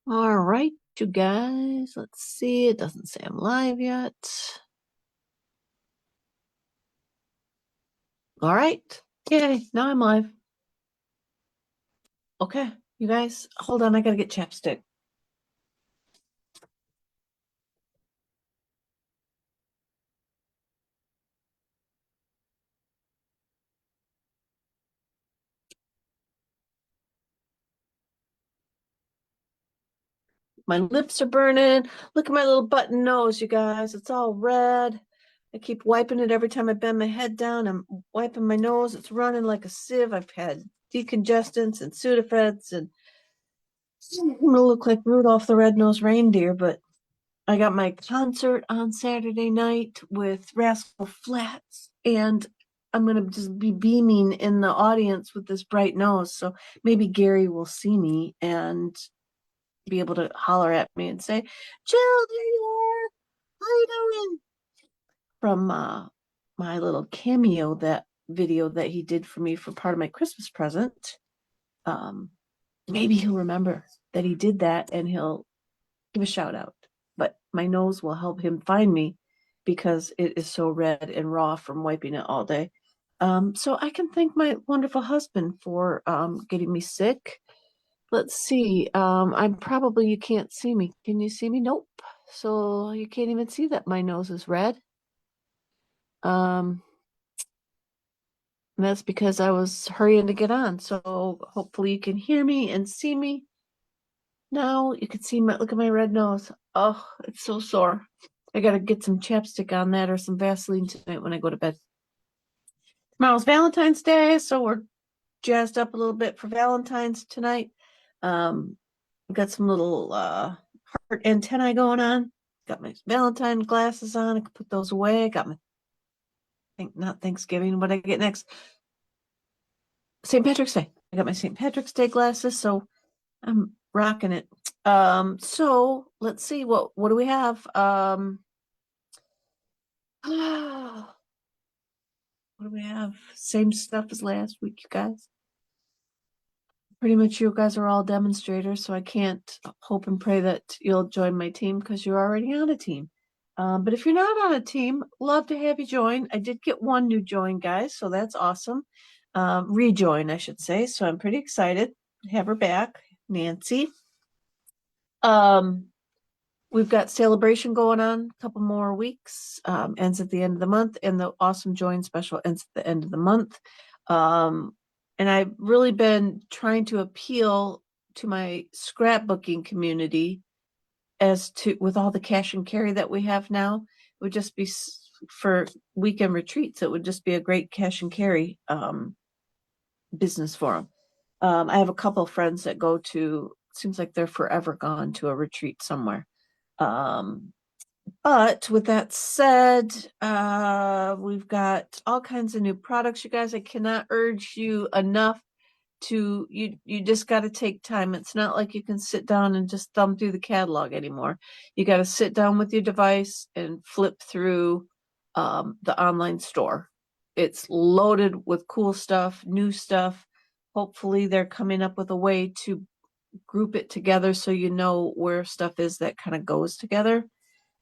All right, you guys, let's see. It doesn't say I'm live yet. All right. Yay, now I'm live. Okay, you guys, hold on. I gotta get chapstick. My lips are burning. Look at my little button nose, you guys. It's all red. I keep wiping it every time I bend my head down. I'm wiping my nose. It's running like a sieve. I've had decongestants and Sudafeds, and I'm gonna look like Rudolph the Red-Nosed Reindeer, but I got my concert on Saturday night with Rascal Flatts, and I'm gonna just be beaming in the audience with this bright nose. So maybe Gary will see me and be able to holler at me and say, "Jill, there you are. How you doing?" From my little cameo that video that he did for me for part of my Christmas present. Um, Maybe he'll remember that he did that and he'll give a shout out. But my nose will help him find me because it is so red and raw from wiping it all day. So I can thank my wonderful husband for getting me sick. Let's see. I'm probably, you can't see me. Can you see me? Nope. So you can't even see that my nose is red. Um, and that's because I was hurrying to get on. So hopefully you can hear me and see me. Now you can see my, look at my red nose. Oh, it's so sore. I gotta get some chapstick on that or some Vaseline tonight when I go to bed. Tomorrow's Valentine's Day, so we're jazzed up a little bit for Valentine's tonight. I've got some little heart antennae going on. Got my Valentine glasses on. I can put those away. I got my think not Thanksgiving, what I get next. St. Patrick's Day. I got my St. Patrick's Day glasses, so I'm rocking it. So let's see what do we have? What do we have? Same stuff as last week, you guys. Pretty much you guys are all demonstrators, so I can't hope and pray that you'll join my team because you're already on a team. But if you're not on a team, love to have you join. I did get one new join, guys, so that's awesome. Rejoin, I should say. So I'm pretty excited to have her back, Nancy. Um, we've got celebration going on a couple more weeks. Ends at the end of the month, and the awesome join special ends at the end of the month. And I've really been trying to appeal to my scrapbooking community as to with all the cash and carry that we have now. It would just be for weekend retreats. It would just be a great cash and carry business for them. I have a couple of friends that go to. Seems like they're forever gone to a retreat somewhere. Um, but with that said, we've got all kinds of new products, you guys. I cannot urge you enough to you just got to take time. It's not like you can sit down and just thumb through the catalog anymore. You got to sit down with your device and flip through the online store. It's loaded with cool stuff, new stuff. Hopefully they're coming up with a way to group it together so you know where stuff is that kind of goes together.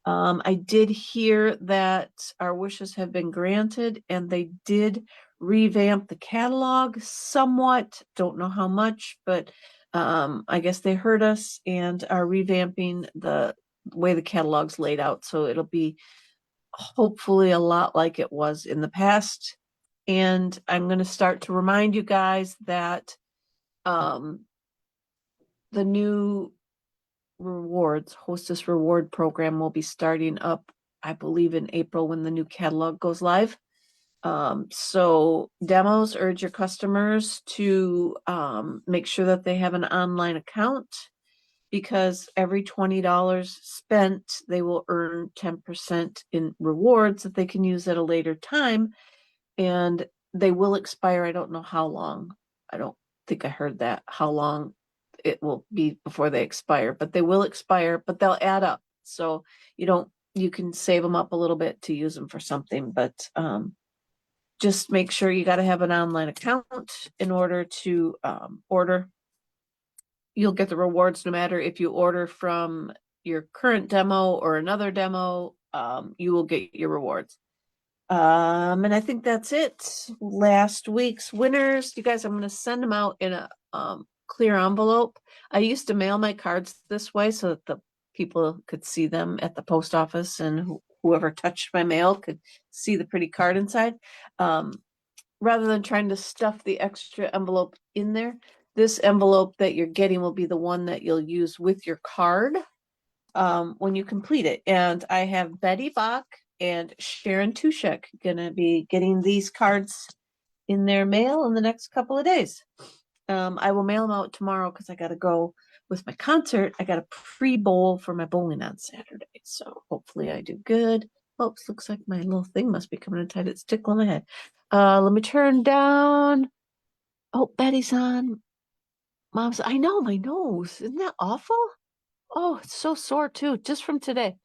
I did hear that our wishes have been granted and they did revamp the catalog somewhat. Don't know how much, but I guess they heard us and are revamping the way the catalog's laid out. So it'll be hopefully a lot like it was in the past. And I'm going to start to remind you guys that um, the new rewards, hostess reward program will be starting up, I believe, in April when the new catalog goes live. So demos urge your customers to make sure that they have an online account because every $20 spent, they will earn 10% in rewards that they can use at a later time. And they will expire. I don't know how long. I don't think I heard that, how long it will be before they expire, but they will expire, but they'll add up. So you can save them up a little bit to use them for something, but just make sure you got to have an online account in order to order. you'll get the rewards no matter if you order from your current demo or another demo, you will get your rewards. And I think that's it. Last week's winners, you guys, I'm going to send them out in a clear envelope. I used to mail my cards this way so that the people could see them at the post office, and whoever touched my mail could see the pretty card inside. Rather than trying to stuff the extra envelope in there, this envelope that you're getting will be the one that you'll use with your card when you complete it. And I have Betty Bach and Sharon Tushek gonna be getting these cards in their mail in the next couple of days. I will mail them out tomorrow because I gotta go with my concert. I got a pre-bowl for my bowling on Saturday, so hopefully I do good. Oops, looks like my little thing must be coming in tight. It's tickling my head. Let me turn down. Oh, Betty's on. Mom's, I know my nose. Isn't that awful? Oh, it's so sore too, just from today.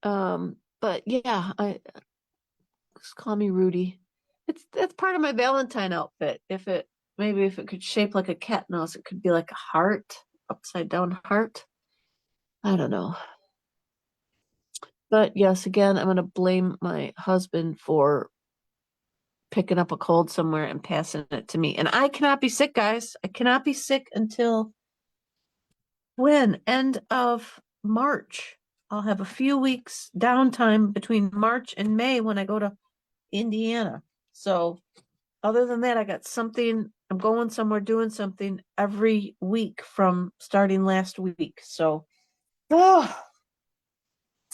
But yeah, I just call me Rudy. That's part of my Valentine outfit. Maybe if it could shape like a cat nose, it could be like a heart, upside down heart. I don't know. But yes, again, I'm gonna blame my husband for picking up a cold somewhere and passing it to me. And I cannot be sick, guys. I cannot be sick until when? End of March. I'll have a few weeks downtime between March and May when I go to Indiana. So other than that, I got something. I'm going somewhere doing something every week from starting last week. So, oh,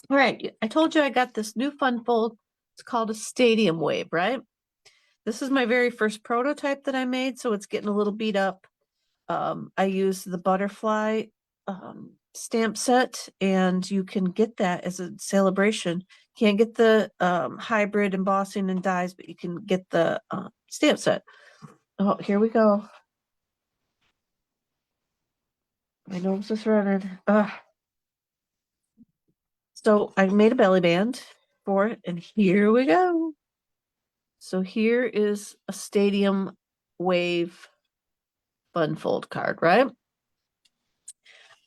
all right. I told you I got this new fun fold. It's called a stadium wave, right? This is my very first prototype that I made, so it's getting a little beat up. I use the butterfly stamp set, and you can get that as a celebration. Can't get the hybrid embossing and dies, but you can get the stamp set. Oh, here we go. My nose is running. So I made a belly band for it, and here we go. So here is a stadium wave fun fold card, right?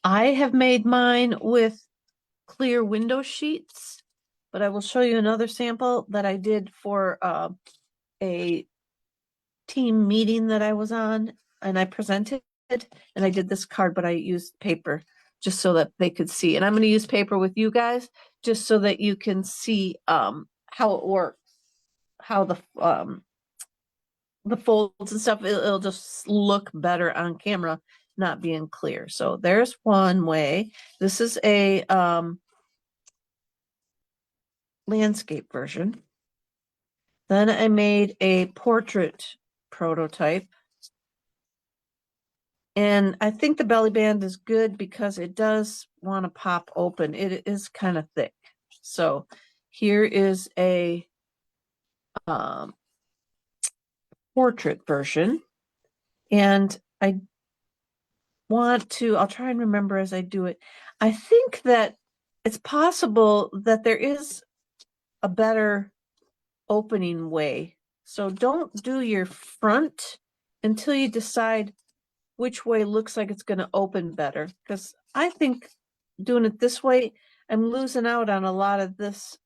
I have made mine with clear window sheets, but I will show you another sample that I did for a team meeting that I was on, and I presented, and I did this card, but I used paper just so that they could see. And I'm going to use paper with you guys just so that you can see how it works, how the folds and stuff, it'll just look better on camera, not being clear. So there's one way. This is a landscape version. Then I made a portrait prototype. And I think the belly band is good because it does want to pop open. It is kind of thick. So here is a portrait version. And I'll try and remember as I do it. I think that it's possible that there is a better opening way. So don't do your front until you decide which way looks like it's going to open better. Because I think doing it this way, I'm losing out on a lot of this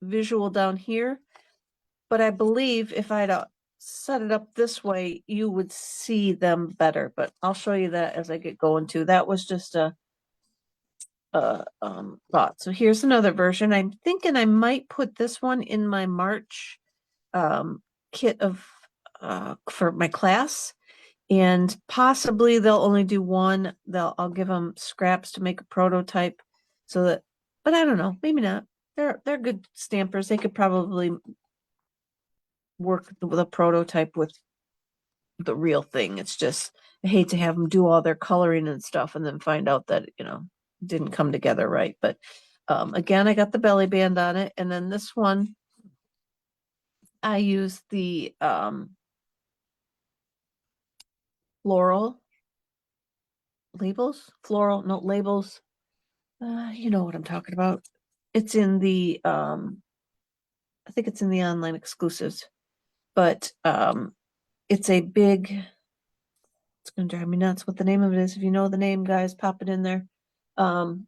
visual down here. But I believe if I'd set it up this way, you would see them better. But I'll show you that as I get going too. That was just a thought. So here's another version. I'm thinking I might put this one in my March kit of for my class, and possibly they'll only do one. I'll give them scraps to make a prototype, so that. But I don't know. Maybe not. They're good stampers. They could probably work with a prototype with the real thing. It's just I hate to have them do all their coloring and stuff and then find out that didn't come together right. But again, I got the belly band on it, and then this one I use the floral labels. You know what I'm talking about. It's in the I think it's in the online exclusives, but it's a big It's gonna drive me nuts what the name of it is. If you know the name, guys, pop it in there. And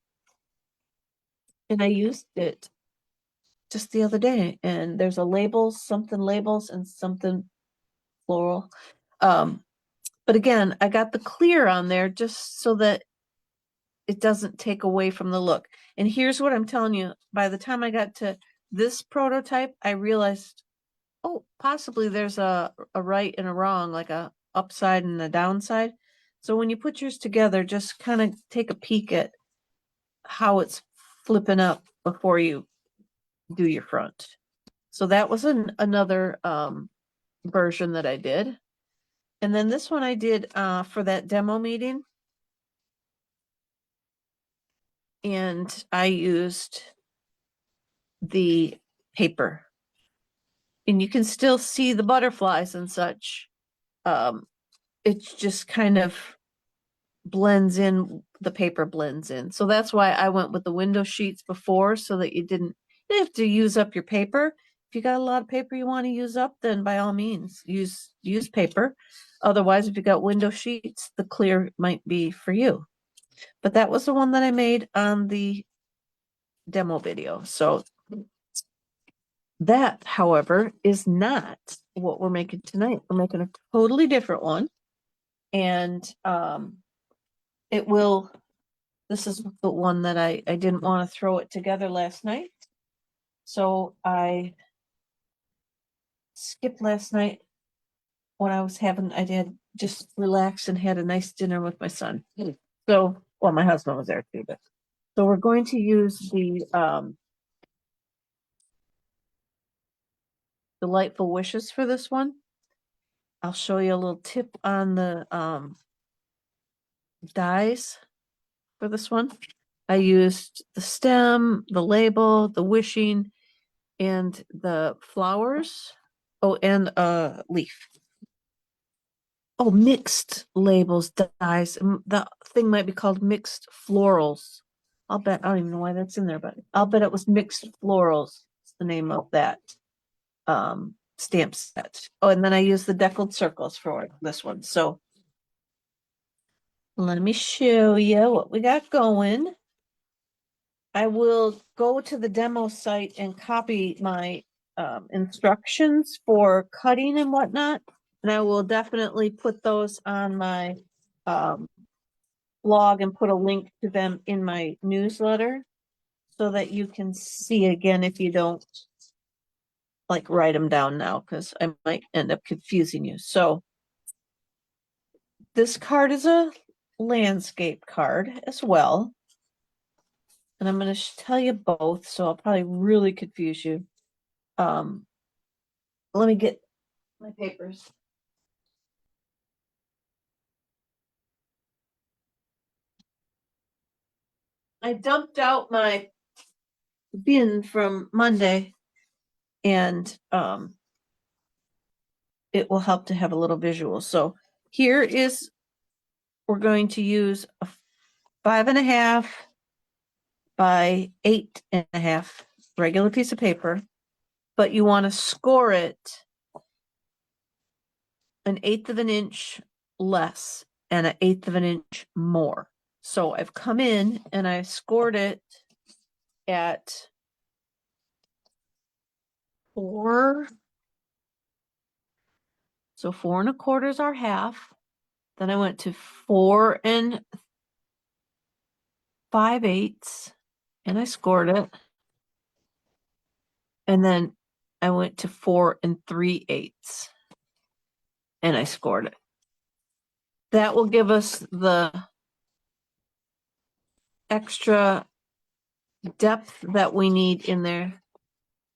I used it just the other day, and there's a something labels and something floral. But again, I got the clear on there just so that it doesn't take away from the look. And here's what I'm telling you, by the time I got to this prototype, I realized, oh, possibly there's a right and a wrong, like a upside and a downside. So when you put yours together, just kind of take a peek at how it's flipping up before you do your front. So that was another version that I did. And then this one I did for that demo meeting. And I used the paper. And you can still see the butterflies and such. It's just kind of blends in, the paper blends in. So that's why I went with the window sheets before, so that you didn't have to use up your paper. If you got a lot of paper you want to use up, then by all means use paper. Otherwise, if you got window sheets, the clear might be for you. But that was the one that I made on the demo video. So that, however, is not what we're making tonight. We're making a totally different one. And it will, this is the one that I didn't want to throw it together last night. So I skipped last night when I did just relax and had a nice dinner with my son. So, well, my husband was there too, but so we're going to use the Delightful Wishes for this one. I'll show you a little tip on the dies for this one. I used the stem, the label, the wishing, and the flowers. Oh, and a leaf. Oh, mixed labels, dies. The thing might be called mixed florals. I don't even know why that's in there, but I'll bet it was mixed florals. It's the name of that stamp set. Oh, and then I used the deckled circles for this one. So let me show you what we got going. I will go to the demo site and copy my instructions for cutting and whatnot. And I will definitely put those on my blog and put a link to them in my newsletter so that you can see again if you don't like write them down now, because I might end up confusing you. So this card is a landscape card as well. And I'm going to tell you both, so I'll probably really confuse you. Let me get my papers. I dumped out my bin from Monday, and it will help to have a little visual. So here is, we're going to use a 5.5 by 8.5 regular piece of paper, but you want to score it 1/8 of an inch less and 1/8 of an inch more. So I've come in and I scored it at 4. So 4 1/4 is our half. Then I went to 4 5/8 and I scored it. And then I went to 4 3/8 and I scored it. That will give us the extra depth that we need in there.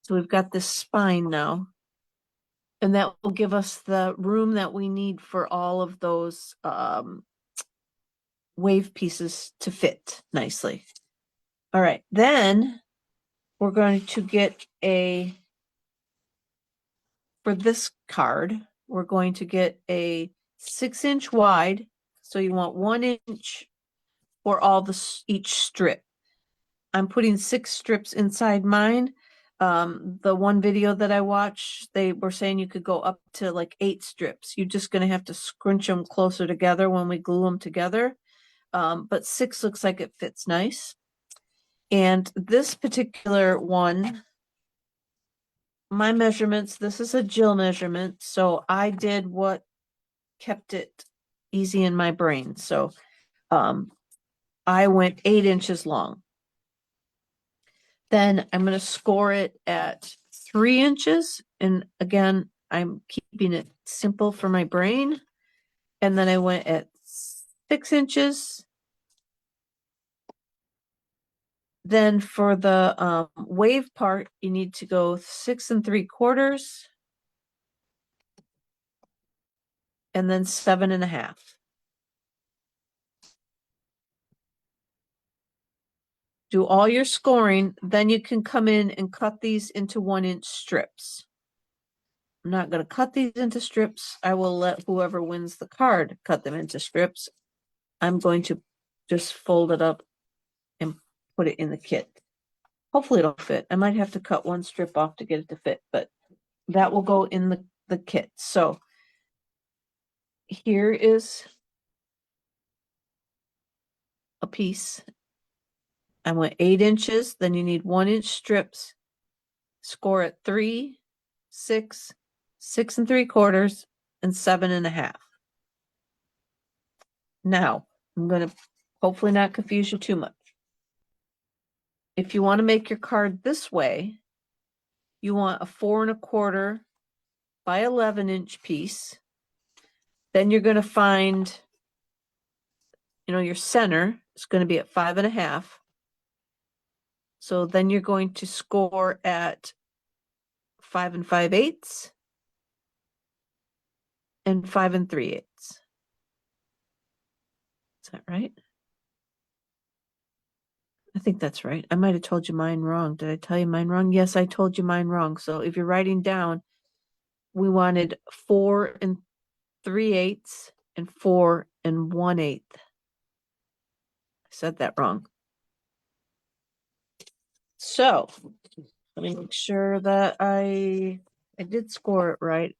So we've got this spine now. And that will give us the room that we need for all of those wave pieces to fit nicely. All right, then we're going to get for this card, we're going to get a 6-inch wide. So you want 1 inch for each strip. I'm putting 6 strips inside mine, The one video that I watched, they were saying you could go up to like 8 strips. You're just gonna have to scrunch them closer together when we glue them together. But 6 looks like it fits nice. And this particular one, my measurements, this is a Jill measurement, so I did what kept it easy in my brain. So I went 8 inches long. Then I'm going to score it at 3 inches. And again, I'm keeping it simple for my brain. And then I went at 6 inches. Then for the wave part, you need to go 6 3/4 and then 7 1/2. Do all your scoring, then you can come in and cut these into 1-inch strips. I'm not going to cut these into strips. I will let whoever wins the card cut them into strips. I'm going to just fold it up and put it in the kit. Hopefully it'll fit. I might have to cut one strip off to get it to fit, but that will go in the kit. So here is a piece. I went 8 inches, then you need 1-inch strips. Score at 3, 6, 6 3/4, and 7 1/2. Now, I'm going to hopefully not confuse you too much. If you want to make your card this way, you want a 4 1/4 by 11-inch piece. Then you're going to find, your center is going to be at 5 1/2. So then you're going to score at 5 5/8 and 5 3/8. Is that right? I think that's right. I might have told you mine wrong. Did I tell you mine wrong? Yes, I told you mine wrong. So if you're writing down, we wanted 4 3/8 and 4 1/8. I said that wrong. So let me make sure that I did score it right.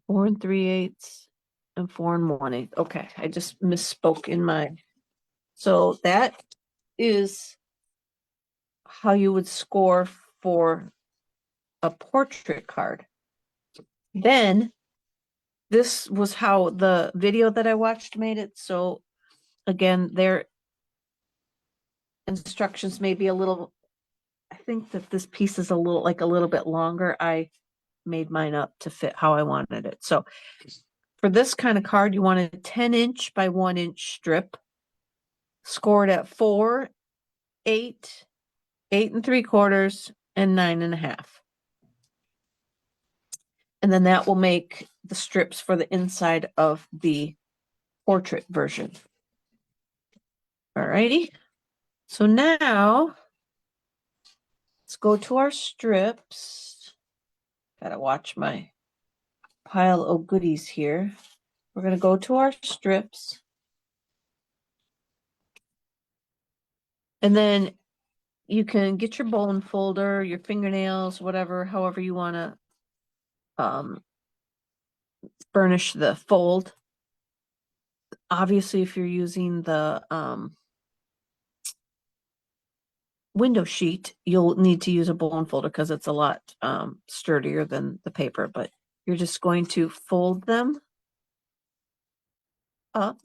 4 3/8 and 4 1/8. Okay, I just misspoke in my. So that is how you would score for a portrait card. Then this was how the video that I watched made it. So again, their instructions may be a little, I think that this piece is a little bit longer. I made mine up to fit how I wanted it. So for this kind of card, you want a 10-inch by 1-inch strip, scored at 4, 8, 8 3/4, and 9 1/2. And then that will make the strips for the inside of the portrait version. Alrighty. So now let's go to our strips. Gotta watch my pile of goodies here. We're gonna go to our strips. And then you can get your bone folder, your fingernails, whatever, however you want to burnish the fold. Obviously, if you're using the window sheet, you'll need to use a bone folder because it's a lot sturdier than the paper, but you're just going to fold them up.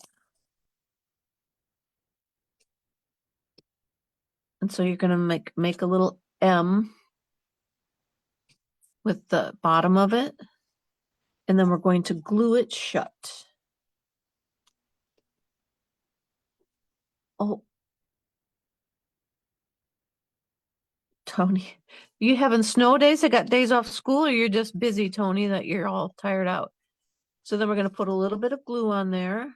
And so you're going to make a little M with the bottom of it. And then we're going to glue it shut. Oh, Tony, you having snow days? I got days off school, or you're just busy, Tony, that you're all tired out. So then we're going to put a little bit of glue on there.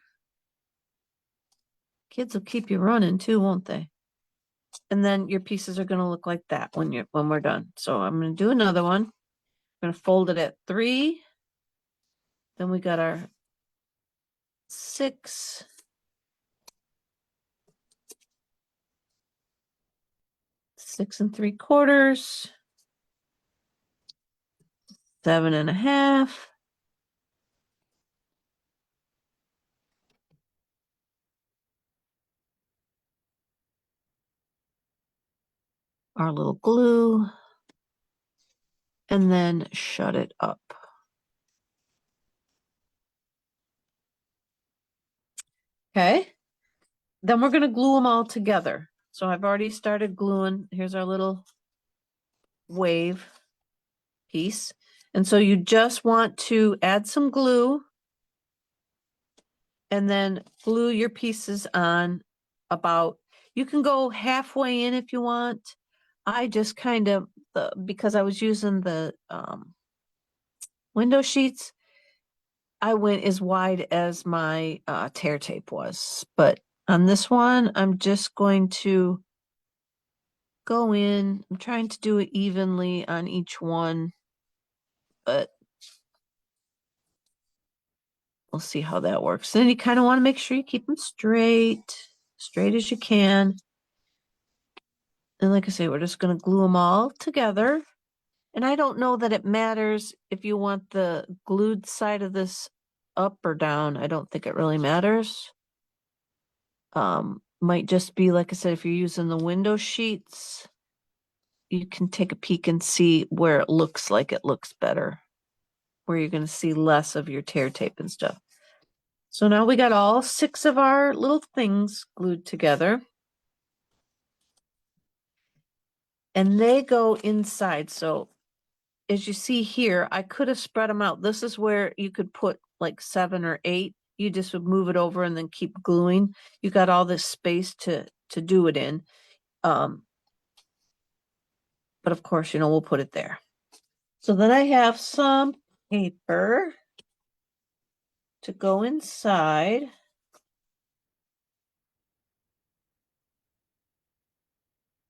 Kids will keep you running too, won't they? And then your pieces are going to look like that when we're done. So I'm going to do another one. I'm going to fold it at 3. Then we got our 6. 6 3/4, 7 1/2. Our little glue, and then shut it up. Okay, then we're going to glue them all together. So I've already started gluing. Here's our little wave piece. And so you just want to add some glue and then glue your pieces on about, you can go halfway in if you want. I just kind of, because I was using the window sheets, I went as wide as my tear tape was. But on this one, I'm just going to go in. I'm trying to do it evenly on each one, but we'll see how that works. Then you kind of want to make sure you keep them straight as you can. And like I say, we're just going to glue them all together. And I don't know that it matters if you want the glued side of this up or down. I don't think it really matters. Might just be, like I said, if you're using the window sheets, you can take a peek and see where it looks like it looks better, where you're going to see less of your tear tape and stuff. So now we got all 6 of our little things glued together. And they go inside. So as you see here, I could have spread them out. This is where you could put like 7 or 8. You just would move it over and then keep gluing. You got all this space to do it in. But of course, we'll put it there. So then I have some paper to go inside.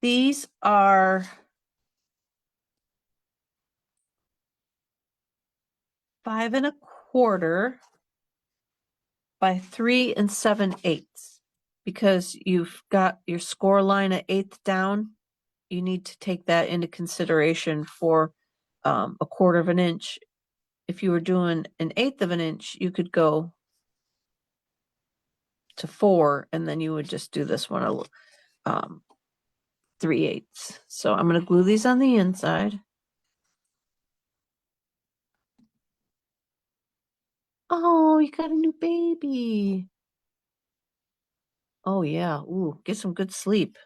These are 5 1/4 by 3 7/8. Because you've got your score line at 1/8 down, you need to take that into consideration for 1/4 of an inch. If you were doing 1/8 of an inch, you could go to 4, and then you would just do this one 3/8. So I'm going to glue these on the inside. Oh, you got a new baby. Oh yeah. Ooh, get some good sleep.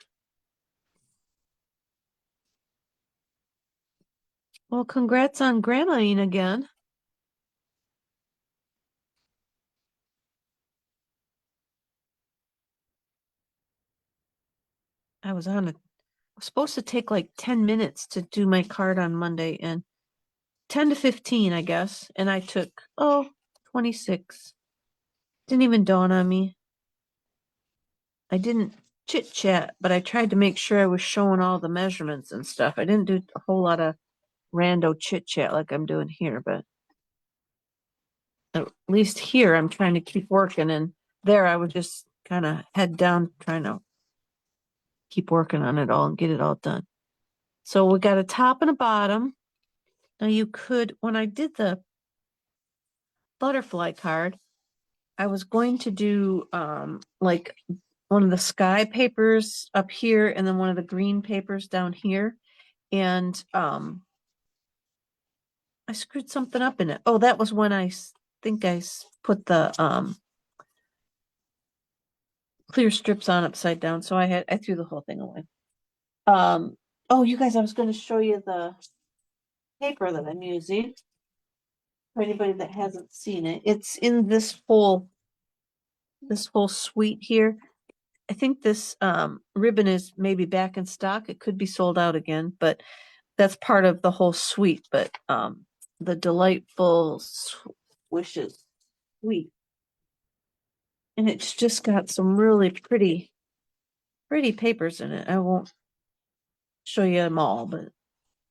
Well, congrats on grandmaing again. I was supposed to take like 10 minutes to do my card on Monday, and 10 to 15, I guess. And I took, 26. Didn't even dawn on me. I didn't chit chat, but I tried to make sure I was showing all the measurements and stuff. I didn't do a whole lot of rando chit chat like I'm doing here, but at least here I'm trying to keep working, and there I was just kind of head down trying to keep working on it all and get it all done. So we got a top and a bottom. Now you could, when I did the butterfly card, I was going to do like one of the sky papers up here and then one of the green papers down here. And I screwed something up in it. Oh, that was when I think I put the clear strips on upside down. So I threw the whole thing away. Oh, you guys, I was going to show you the paper that I'm using. For anybody that hasn't seen it, it's in this whole suite here. I think this ribbon is maybe back in stock. It could be sold out again, but that's part of the whole suite. But the Delightful Wishes suite, and it's just got some really pretty papers in it. I won't show you them all, but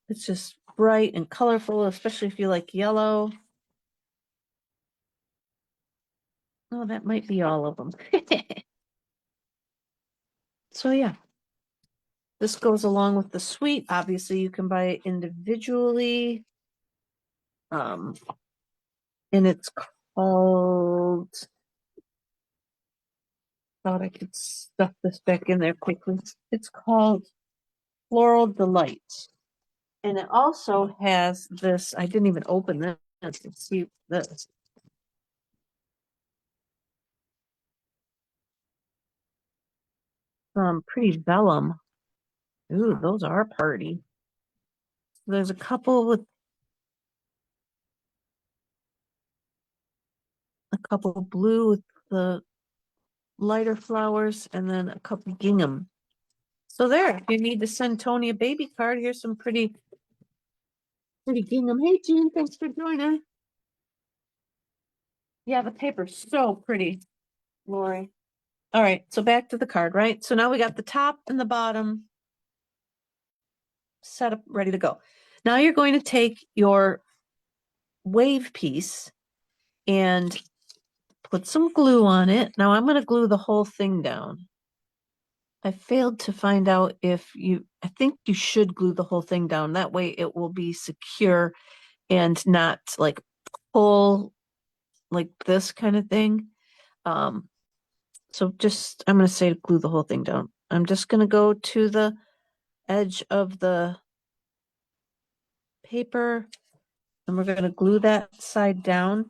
it's just bright and colorful, especially if you like yellow. Oh, that might be all of them. So yeah, This goes along with the suite. Obviously, you can buy it individually. And it's called, thought I could stuff this back in there quickly. It's called Floral Delight. And it also has this, I didn't even open this. Let's see this. Pretty vellum. Ooh, those are party. There's a couple with a couple blue with the lighter flowers, and then a couple gingham. So there, if you need to send Tony a baby card, here's some pretty gingham. Hey, Jean, thanks for joining. Yeah, the paper's so pretty, Lori. All right, so back to the card, right? So now we got the top and the bottom set up, ready to go. Now you're going to take your wave piece and put some glue on it. Now I'm going to glue the whole thing down. I failed to find out if I think you should glue the whole thing down. That way it will be secure and not like pull like this kind of thing. So just, I'm going to say glue the whole thing down. I'm just going to go to the edge of the paper and we're going to glue that side down.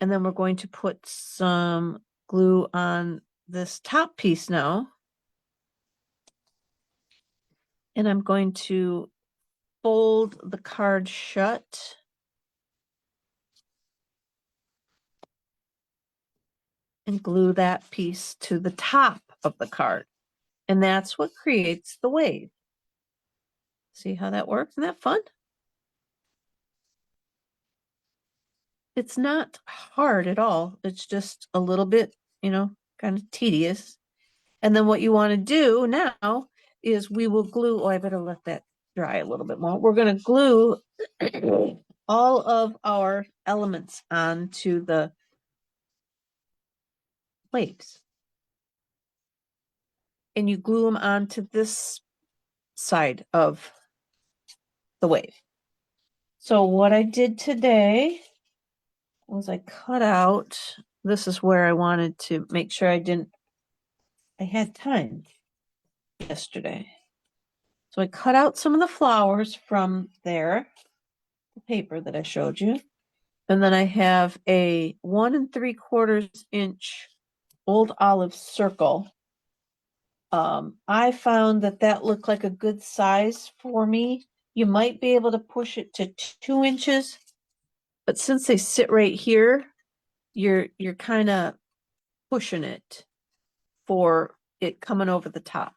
And then we're going to put some glue on this top piece now. And I'm going to fold the card shut. And glue that piece to the top of the card. And that's what creates the wave. See how that works? Isn't that fun? It's not hard at all. It's just a little bit, kind of tedious. And then what you want to do now is we will glue, I better let that dry a little bit more. We're going to glue all of our elements onto the waves. And you glue them onto this side of the wave. So what I did today was I cut out, this is where I wanted to make sure I had time yesterday. So I cut out some of the flowers from there, the paper that I showed you. And then I have a 1 3/4 inch old olive circle. I found that looked like a good size for me. You might be able to push it to 2 inches, but since they sit right here, you're kind of pushing it for it coming over the top.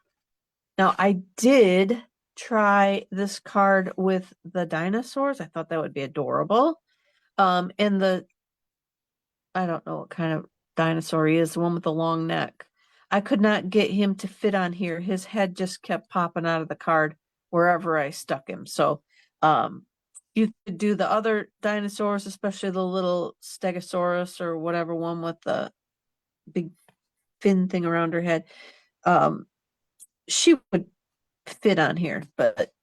Now I did try this card with the dinosaurs. I thought that would be adorable. And I don't know what kind of dinosaur he is, the one with the long neck. I could not get him to fit on here. His head just kept popping out of the card wherever I stuck him. So you could do the other dinosaurs, especially the little Stegosaurus or whatever one with the big fin thing around her head. She would fit on here, but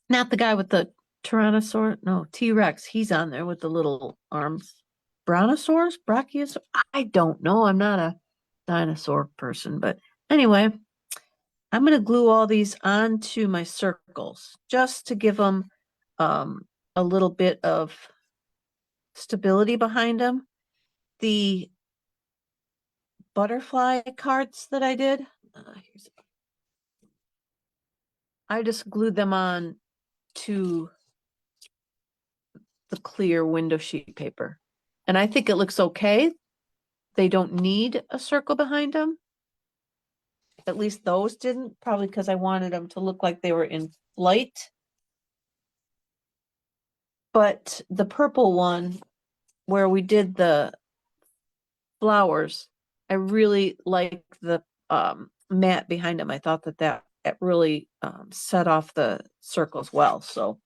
not the guy with the Tyrannosaurus. No, T-Rex. He's on there with the little arms. Brontosaurus? Brachiosaurus? I don't know. I'm not a dinosaur person, but anyway, I'm going to glue all these onto my circles just to give them a little bit of stability behind them. The butterfly cards that I did, I just glued them on to the clear window sheet paper. And I think it looks okay. They don't need a circle behind them. At least those didn't, probably because I wanted them to look like they were in flight. But the purple one, where we did the flowers, I really like the mat behind them. I thought that really set off the circles well. So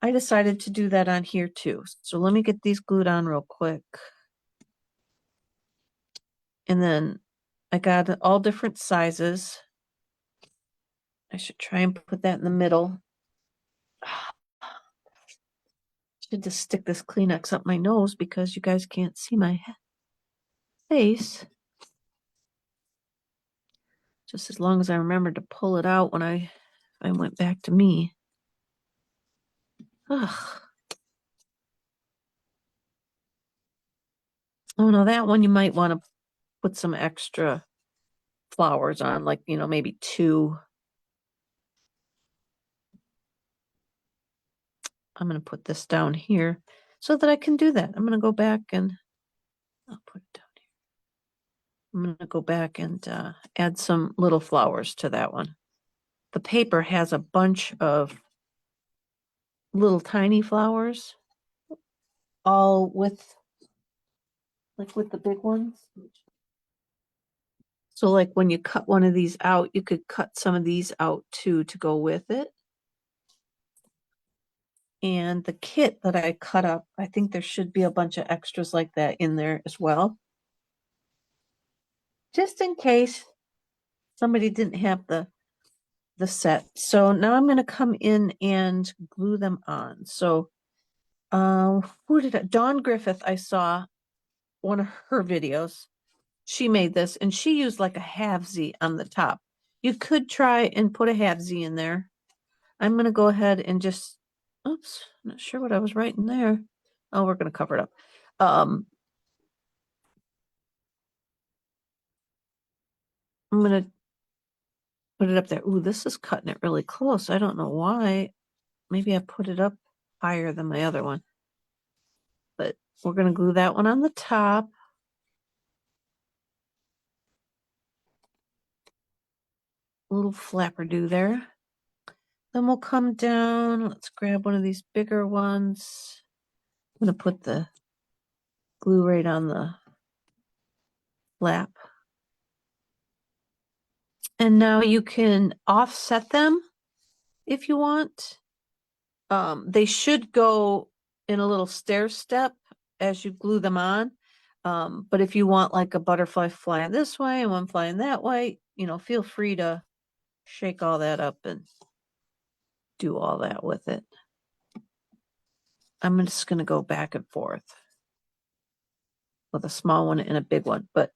I decided to do that on here too. So let me get these glued on real quick. And then I got all different sizes. I should try and put that in the middle. Should just stick this Kleenex up my nose because you guys can't see my face. Just as long as I remember to pull it out when I went back to me. Ugh. Oh no, that one you might want to put some extra flowers on, like, maybe 2. I'm going to put this down here so that I can do that. I'm going to go back and I'll put it down here. I'm going to go back and add some little flowers to that one. The paper has a bunch of little tiny flowers, all with the big ones. So like when you cut one of these out, you could cut some of these out too to go with it. And the kit that I cut up, I think there should be a bunch of extras like that in there as well. Just in case somebody didn't have the set. So now I'm going to come in and glue them on. So Dawn Griffith, I saw one of her videos. She made this and she used like a halvesy on the top. You could try and put a halvesy in there. I'm going to go ahead and just, oops, not sure what I was writing there. Oh, we're going to cover it up. I'm going to put it up there. Ooh, this is cutting it really close. I don't know why. Maybe I put it up higher than my other one. But we're going to glue that one on the top. A little flapper-do there. Then we'll come down. Let's grab one of these bigger ones. I'm going to put the glue right on the flap. And now you can offset them if you want. They should go in a little stair step as you glue them on. But if you want like a butterfly flying this way and one flying that way, feel free to shake all that up and do all that with it. I'm just going to go back and forth with a small one and a big one, but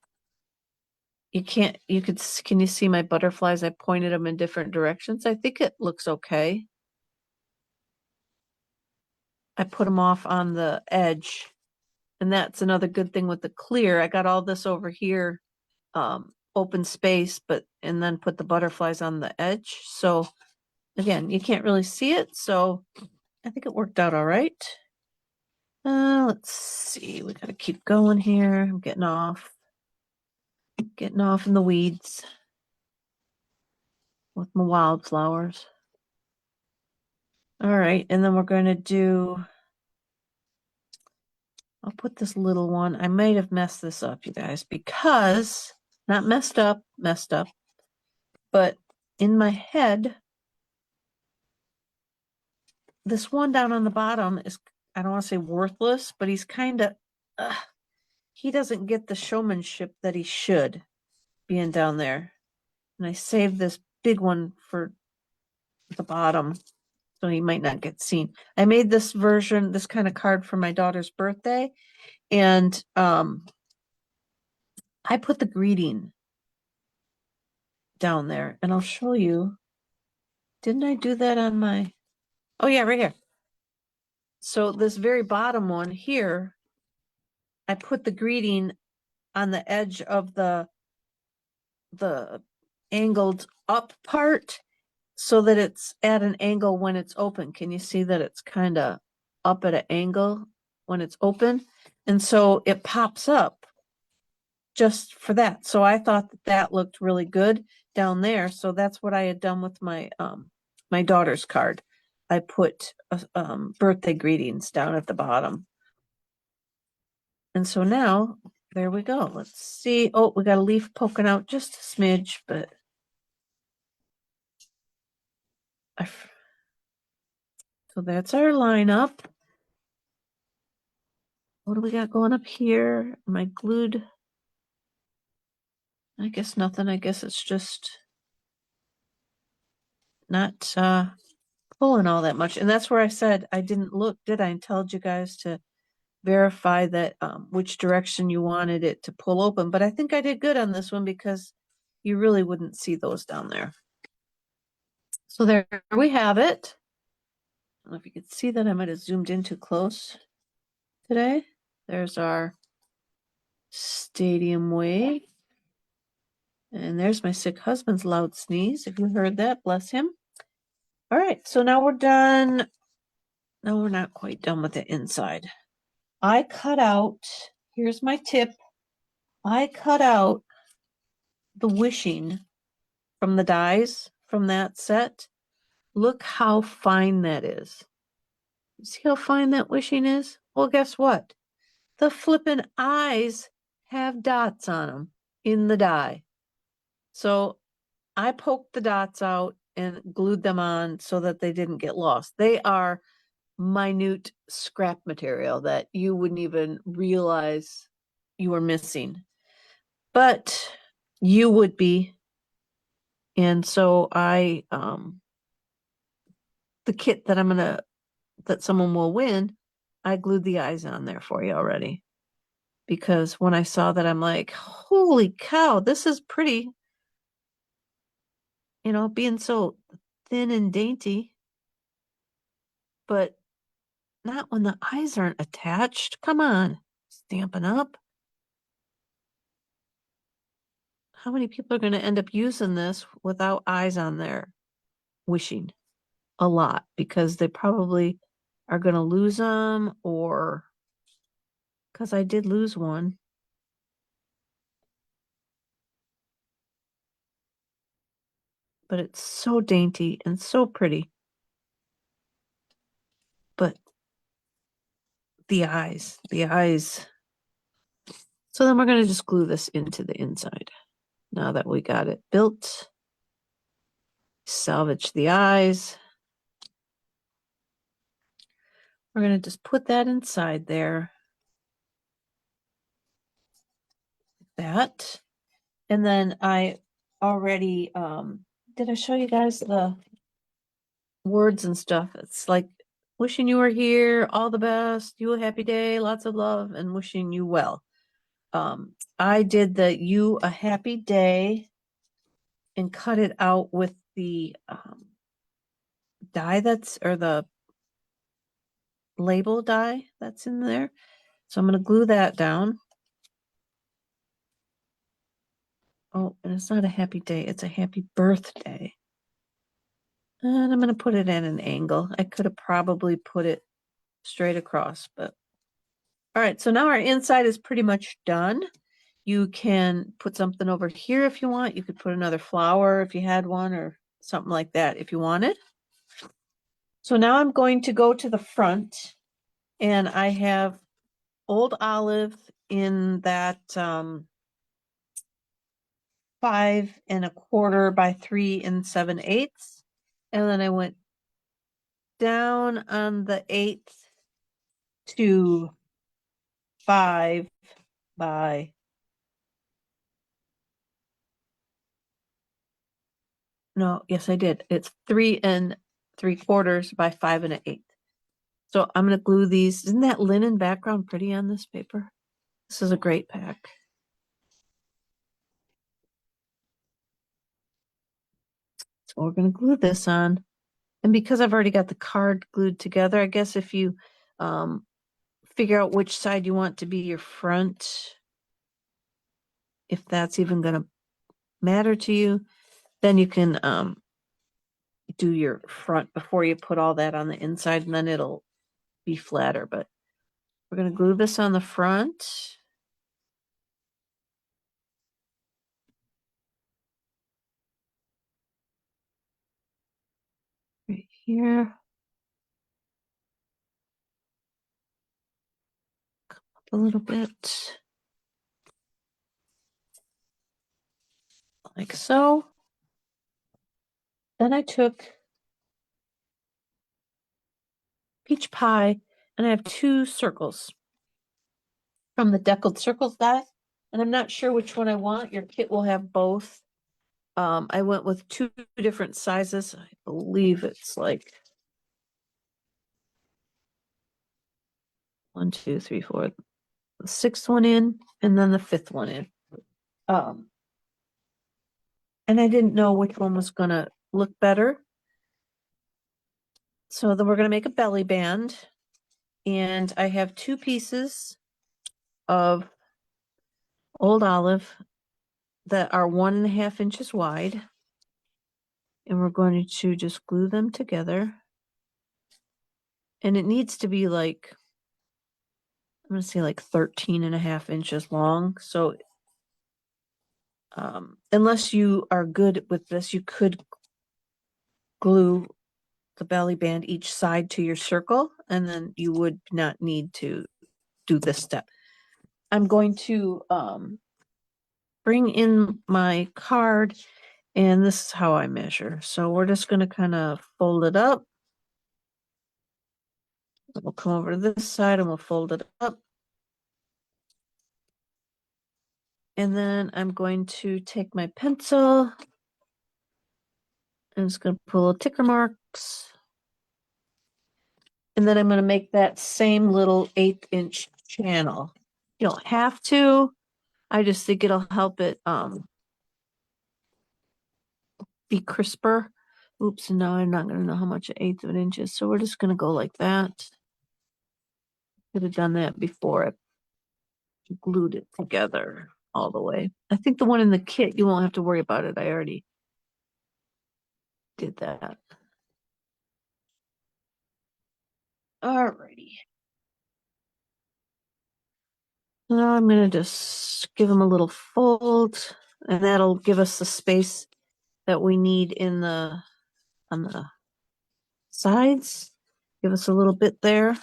can you see my butterflies? I pointed them in different directions. I think it looks okay. I put them off on the edge, and that's another good thing with the clear. I got all this over here, open space, and then put the butterflies on the edge. So again, you can't really see it. So I think it worked out all right. Let's see. We got to keep going here. I'm getting off in the weeds with my wildflowers. All right. And then we're going to do, I'll put this little one. I might have messed this up, you guys, because not messed up, but in my head, this one down on the bottom is, I don't want to say worthless, but he's kind of, he doesn't get the showmanship that he should being down there. And I saved this big one for the bottom, so he might not get seen. I made this version, this kind of card for my daughter's birthday, and I put the greeting down there, and I'll show you. Didn't I do that on my, oh yeah, right here. So this very bottom one here, I put the greeting on the edge of the angled up part so that it's at an angle when it's open. Can you see that it's kind of up at an angle when it's open? And so it pops up just for that. So I thought that looked really good down there. So that's what I had done with my my daughter's card. I put birthday greetings down at the bottom. And so now there we go. Let's see. Oh, we got a leaf poking out just a smidge, but so that's our lineup. What do we got going up here? My glued I guess nothing. I guess it's just not pulling all that much. And that's where I said I didn't look, did I? And told you guys to verify that which direction you wanted it to pull open. But I think I did good on this one because you really wouldn't see those down there. So there we have it. I don't know if you could see that. I might have zoomed in too close today. There's our stadium wave. And there's my sick husband's loud sneeze. If you heard that, bless him. All right, so now we're done. No, we're not quite done with the inside. I cut out, here's my tip. I cut out the wishing from the dies from that set. Look how fine that is. You see how fine that wishing is? Well, guess what? The flippin' eyes have dots on them in the die. So I poked the dots out and glued them on so that they didn't get lost. They are minute scrap material that you wouldn't even realize you were missing. But you would be. And so the kit that someone will win, I glued the eyes on there for you already. Because when I saw that, I'm like, holy cow, this is pretty. You know, being so thin and dainty, but not when the eyes aren't attached. Come on, Stampin' Up. How many people are going to end up using this without eyes on their wishing? A lot, because they probably are going to lose them, or because I did lose one. But it's so dainty and so pretty. But the eyes. So then we're going to just glue this into the inside. Now that we got it built, salvage the eyes. We're going to just put that inside there. That. And then I already, did I show you guys the words and stuff? It's like wishing you were here, all the best, you a happy day, lots of love, and wishing you well. I did the you a happy day and cut it out with the die or the label die that's in there. So I'm going to glue that down. Oh, and it's not a happy day, it's a happy birthday. And I'm going to put it at an angle. I could have probably put it straight across, but all right. So now our inside is pretty much done. You can put something over here if you want. You could put another flower if you had one, or something like that if you wanted. So now I'm going to go to the front, and I have Old Olive in that 5 1/4 by 3 7/8. And then I went down on the 8th to 5 by no, yes, I did. It's 3 3/4 by 5 1/8. So I'm going to glue these. Isn't that linen background pretty on this paper? This is a great pack. So we're going to glue this on. And because I've already got the card glued together, I guess if you figure out which side you want to be your front, if that's even going to matter to you, then you can do your front before you put all that on the inside, and then it'll be flatter. But we're going to glue this on the front. Right here. Come up a little bit. Like so. Then I took peach pie, and I have 2 circles from the Deckled Circles die. And I'm not sure which one I want. Your kit will have both. I went with 2 different sizes. I believe it's like 1, 2, 3, 4, the 6th one in, and then the 5th one in. And I didn't know which one was gonna look better. So then we're gonna make a belly band. And I have 2 pieces of old olive that are 1.5 inches wide. And we're going to just glue them together. And it needs to be like, I'm going to say like 13.5 inches long. So unless you are good with this, you could glue the belly band each side to your circle, and then you would not need to do this step. I'm going to bring in my card, and this is how I measure. So we're just going to kind of fold it up. We'll come over to this side and we'll fold it up. And then I'm going to take my pencil. I'm just going to put little ticker marks. And then I'm going to make that same little 1/8 inch channel. You don't have to. I just think it'll help it be crisper. Oops, and now I'm not going to know how much 1/8 of an inch is. So we're just going to go like that. Could have done that before I glued it together all the way. I think the one in the kit, you won't have to worry about it. I already did that. Alrighty. Now I'm going to just give them a little fold, and that'll give us the space that we need in the on the sides. Give us a little bit there.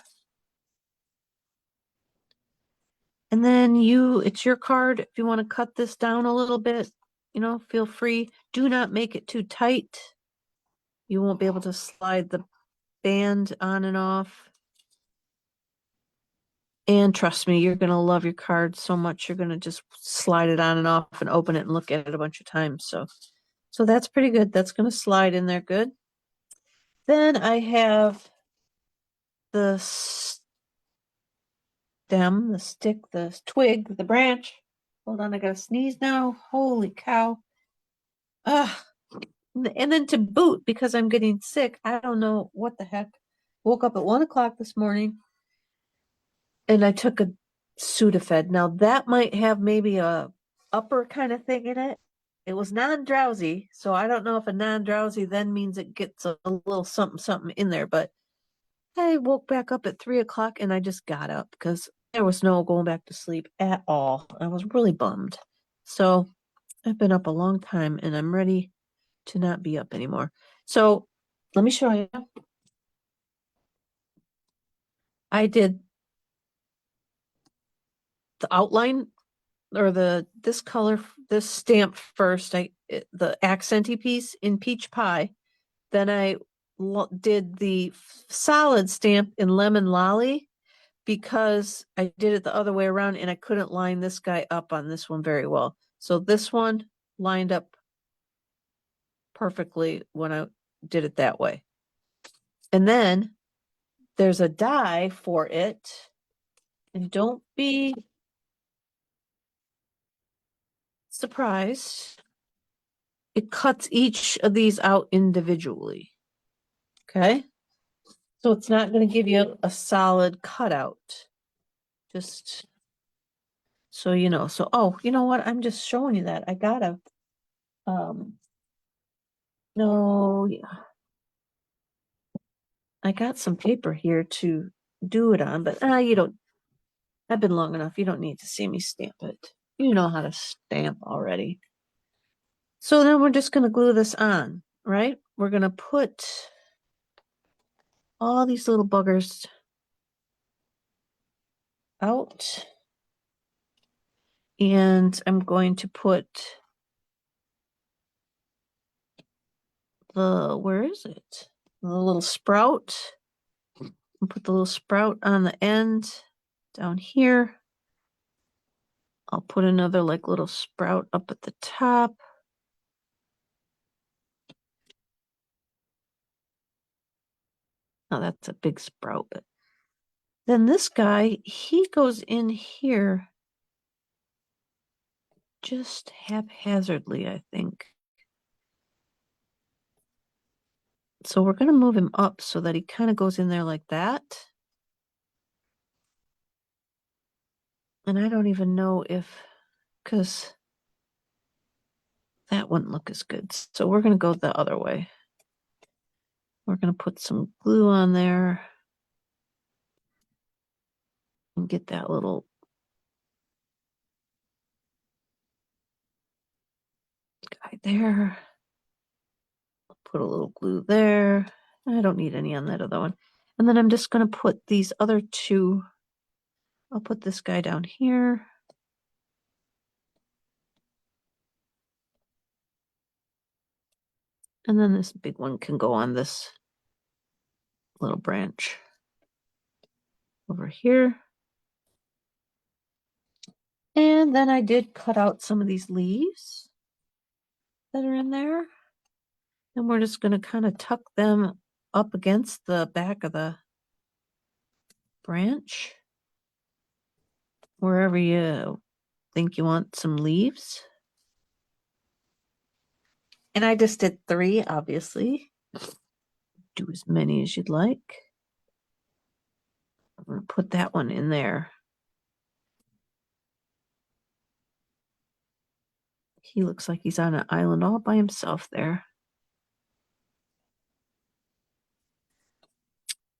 And then it's your card. If you want to cut this down a little bit, feel free. Do not make it too tight. You won't be able to slide the band on and off. And trust me, you're going to love your card so much. You're going to just slide it on and off and open it and look at it a bunch of times. So that's pretty good. That's going to slide in there good. Then I have the stem, the stick, the twig, the branch. Hold on, I gotta sneeze now. Holy cow. Ugh. And then to boot, because I'm getting sick, I don't know what the heck. Woke up at 1 o'clock this morning and I took a Sudafed. Now that might have maybe a upper kind of thing in it. It was non-drowsy, so I don't know if a non-drowsy then means it gets a little something something in there, but I woke back up at 3 o'clock and I just got up because there was no going back to sleep at all. I was really bummed. So I've been up a long time and I'm ready to not be up anymore. So let me show you. I did the outline or this color, this stamp first. The accenty piece in peach pie. Then I did the solid stamp in lemon lolly because I did it the other way around and I couldn't line this guy up on this one very well. So this one lined up perfectly when I did it that way. And then there's a die for it. And don't be surprised. It cuts each of these out individually. Okay. So it's not going to give you a solid cutout. Just so you know. So, oh, you know what? I'm just showing you that. I gotta, no, I got some paper here to do it on, but you don't, I've been long enough. You don't need to see me stamp it. You know how to stamp already. So then we're just going to glue this on, right? We're going to put all these little buggers out. And I'm going to put where is it? The little sprout. I'll put the little sprout on the end down here. I'll put another like little sprout up at the top. Oh, that's a big sprout. But then this guy, he goes in here just haphazardly, I think. So we're going to move him up so that he kind of goes in there like that. And I don't even know if, because that wouldn't look as good. So we're going to go the other way. We're going to put some glue on there and get that little guy there. Put a little glue there. I don't need any on that other one. And then I'm just going to put these other two. I'll put this guy down here. And then this big one can go on this little branch over here. And then I did cut out some of these leaves that are in there. And we're just going to kind of tuck them up against the back of the branch, wherever you think you want some leaves. And I just did 3, obviously. Do as many as you'd like. I'm going to put that one in there. He looks like he's on an island all by himself there.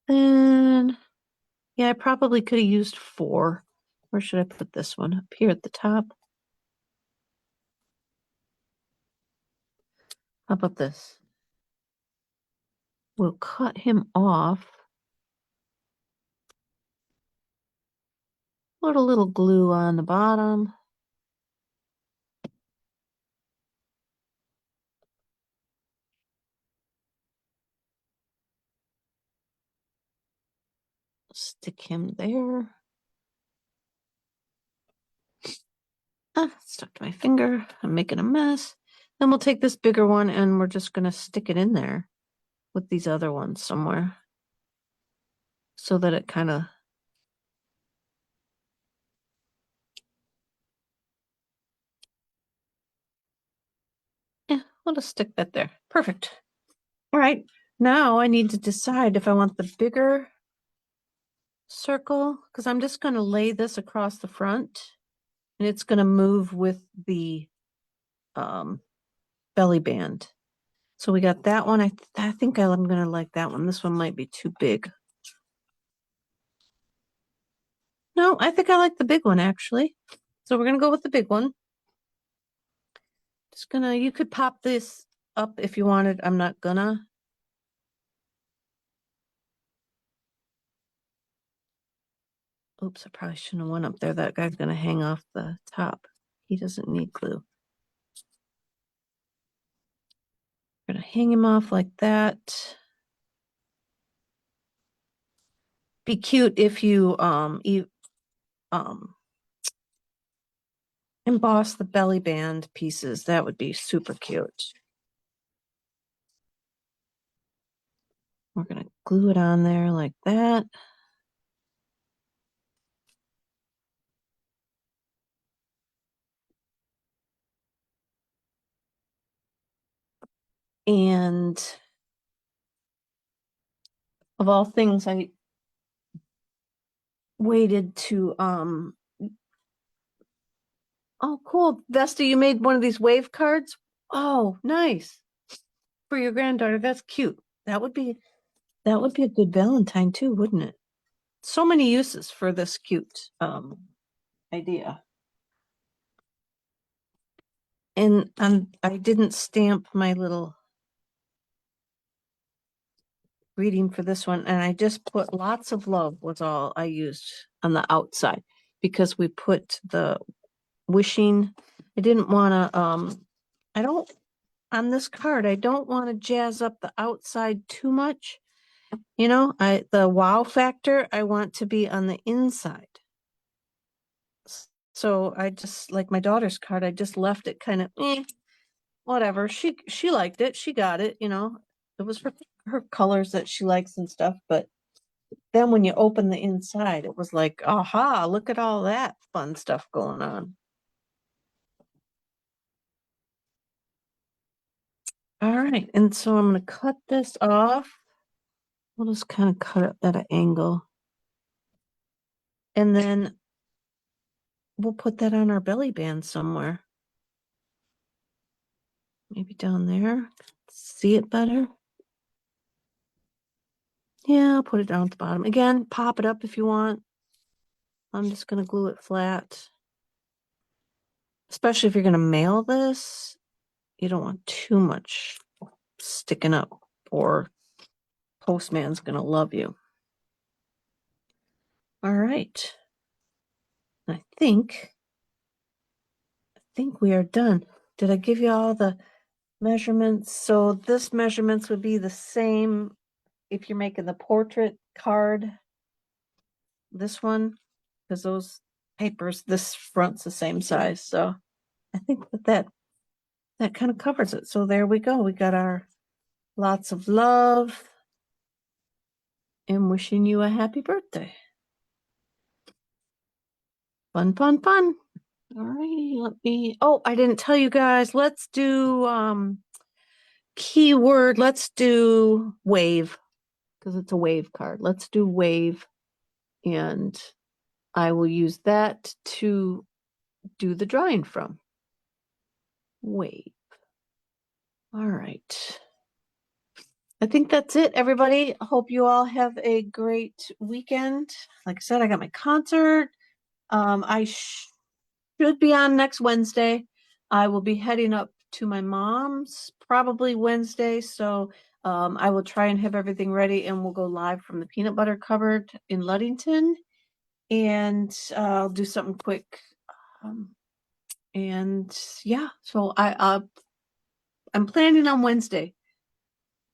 And yeah, I probably could have used 4. Where should I put this one? Up here at the top. How about this? We'll cut him off. Put a little glue on the bottom. Stick him there. Stuck to my finger. I'm making a mess. Then we'll take this bigger one and we're just going to stick it in there with these other ones somewhere so that it kind of we'll just stick that there. Perfect. All right. Now I need to decide if I want the bigger circle, because I'm just going to lay this across the front and it's going to move with the belly band. So we got that one. I think I'm going to like that one. This one might be too big. No, I think I like the big one actually. So we're going to go with the big one. Just gonna, you could pop this up if you wanted. I'm not gonna. Oops, I probably shouldn't have went up there. That guy's gonna hang off the top. He doesn't need glue. We're gonna hang him off like that. Be cute if you emboss the belly band pieces. That would be super cute. We're gonna glue it on there like that. And of all things, I waited to oh cool, Vesta, you made one of these wave cards. Oh, nice. For your granddaughter. That's cute. That would be a good Valentine too, wouldn't it? So many uses for this cute idea. And I didn't stamp my little greeting for this one, and I just put lots of love was all I used on the outside because we put the wishing. I didn't want to I don't on this card, I don't want to jazz up the outside too much. You know, the wow factor I want to be on the inside. So I just, like my daughter's card, I just left it kind of, whatever. She liked it. She got it, you know. It was her colors that she likes and stuff. But then when you open the inside, it was like, aha, look at all that fun stuff going on. All right, and so I'm going to cut this off. We'll just kind of cut it at an angle. And then we'll put that on our belly band somewhere. Maybe down there. See it better? Yeah, I'll put it down at the bottom. Again, pop it up if you want. I'm just going to glue it flat. Especially if you're going to mail this, you don't want too much sticking up, or postman's going to love you. All right. I think we are done. Did I give you all the measurements? So this measurements would be the same if you're making the portrait card. This one, because those papers, this front's the same size. So I think that kind of covers it. So there we go. We got our lots of love and wishing you a happy birthday. Fun, fun, fun. All righty, let me, oh, I didn't tell you guys. Let's do keyword. Let's do wave, because it's a wave card. Let's do wave, and I will use that to do the drawing from. Wave. All right. I think that's it, everybody. I hope you all have a great weekend. Like I said, I got my concert. I should be on next Wednesday. I will be heading up to my mom's probably Wednesday. So I will try and have everything ready, and we'll go live from the peanut butter cupboard in Ludington. And I'll do something quick. And yeah, so I'm planning on Wednesday,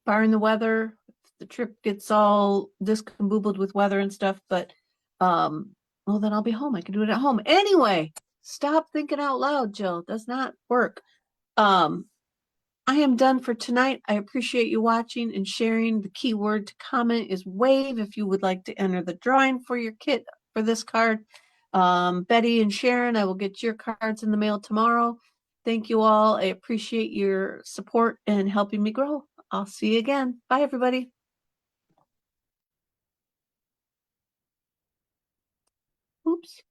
barring the weather. The trip gets all discombobulated with weather and stuff, but well, then I'll be home. I can do it at home. Anyway, stop thinking out loud, Jill. Does not work. I am done for tonight. I appreciate you watching and sharing. The keyword to comment is wave if you would like to enter the drawing for your kit for this card. Betty and Sharon, I will get your cards in the mail tomorrow. Thank you all. I appreciate your support and helping me grow. I'll see you again. Bye, everybody. Oops.